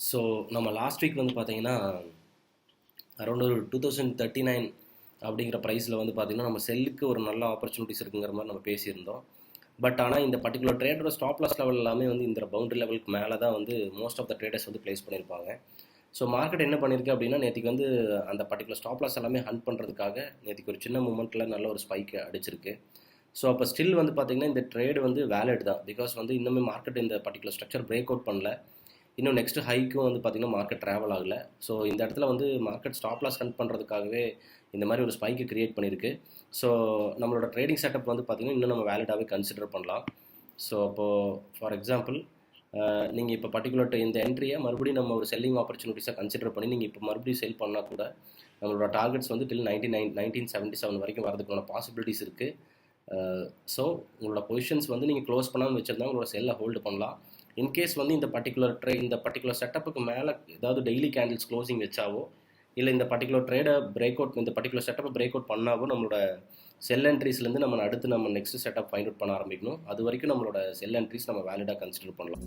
So நம்ம last week வந்து பார்த்தீங்கன்னா அரௌண்ட் ஒரு 2039 அப்படிங்கிற ப்ரைஸில் வந்து பார்த்தீங்கன்னா நம்ம செல்லுக்கு ஒரு நல்ல ஆப்பர்ச்சுனிட்டிஸ் இருக்குங்கிற மாதிரி நம்ம பேசியிருந்தோம். பட் ஆனால் இந்த பர்டிகுலர் ட்ரேடோட ஸ்டாப் லாஸ் லெவல் எல்லாமே வந்து இந்த பவுண்டரி லெவலுக்கு மேலே தான் வந்து மோஸ்ட் ஆஃப் த ட்ரேடர்ஸ் வந்து ப்ளேஸ் பண்ணியிருப்பாங்க. ஸோ மார்க்கெட் என்ன பண்ணியிருக்கு அப்படின்னா நேற்றுக்கு வந்து அந்த பர்டிகுலர் ஸ்டாப் லாஸ் எல்லாமே ஹண்ட் பண்ணுறதுக்காக நேற்றுக்கு ஒரு சின்ன மூமெண்ட்டில் நல்ல ஒரு ஸ்பைக் அடிச்சிருக்கு. ஸோ அப்போ ஸ்டில் வந்து பார்த்தீங்கன்னா இந்த ட்ரேடு வந்து வேலிட் தான். பிகாஸ் வந்து இன்னுமே மார்க்கெட் இந்த பர்டிகுலர் ஸ்ட்ரக்சர் பிரேக் அவுட் பண்ணல. இன்னும் நெக்ஸ்ட் ஹைக்கும் வந்து பார்த்திங்கன்னா மார்க்கெட் ட்ராவல் ஆகலை. ஸோ இந்த இடத்துல வந்து மார்க்கெட் ஸ்டாப் லாஸ் ஹண்ட் பண்ணுறதுக்காகவே இந்த மாதிரி ஒரு ஸ்பைக்கு கிரியேட் பண்ணியிருக்கு. ஸோ நம்மளோட ட்ரேடிங் செட்டப் வந்து பார்த்திங்கன்னா இன்னும் நம்ம வேலிடாகவே கன்சிடர் பண்ணலாம். ஸோ அப்போது ஃபார் எக்ஸாம்பிள் நீங்கள் இப்போ பர்டிகுலர் இந்த என்ட்ரியை மறுபடியும் நம்ம ஒரு செல்லிங் ஆப்பர்ச்சுனிட்டிஸாக கன்சிடர் பண்ணி நீங்கள் இப்போ மறுபடியும் செல் பண்ணால் கூட நம்மளோட டார்கெட்ஸ் வந்து டில் 1977 வரைக்கும் வரதுக்கான பாசிபிலிட்டிஸ் இருக்குது. ஸோ உங்களோட பொசிஷன்ஸ் வந்து நீங்கள் க்ளோஸ் பண்ணாமல் வச்சுருந்தா உங்களோட செல்லை ஹோல்டு பண்ணலாம். இன்கேஸ் வந்து இந்த பர்டிகுலர் செட்டப்புக்கு மேலே ஏதாவது டெய்லி கேண்டில்ஸ் க்ளோசிங் வச்சாவோ இல்லை இந்த பர்டிகுலர் ட்ரேடை பிரேக் அவுட் இந்த பர்டிகுலர் செட்டப்பை பிரேக் அவுட் பண்ணாவோ நம்மளோட செல் என்ட்ரிஸ்லேருந்து நம்ம அடுத்து நம்ம நெக்ஸ்ட் செட்டப் ஃபைண்ட் அவுட் பண்ண ஆரம்பிக்கணும். அது வரைக்கும் நம்மளோட செல் என்ட்ரிஸ் நம்ம வேலிடாக கன்சிடர் பண்ணலாம்.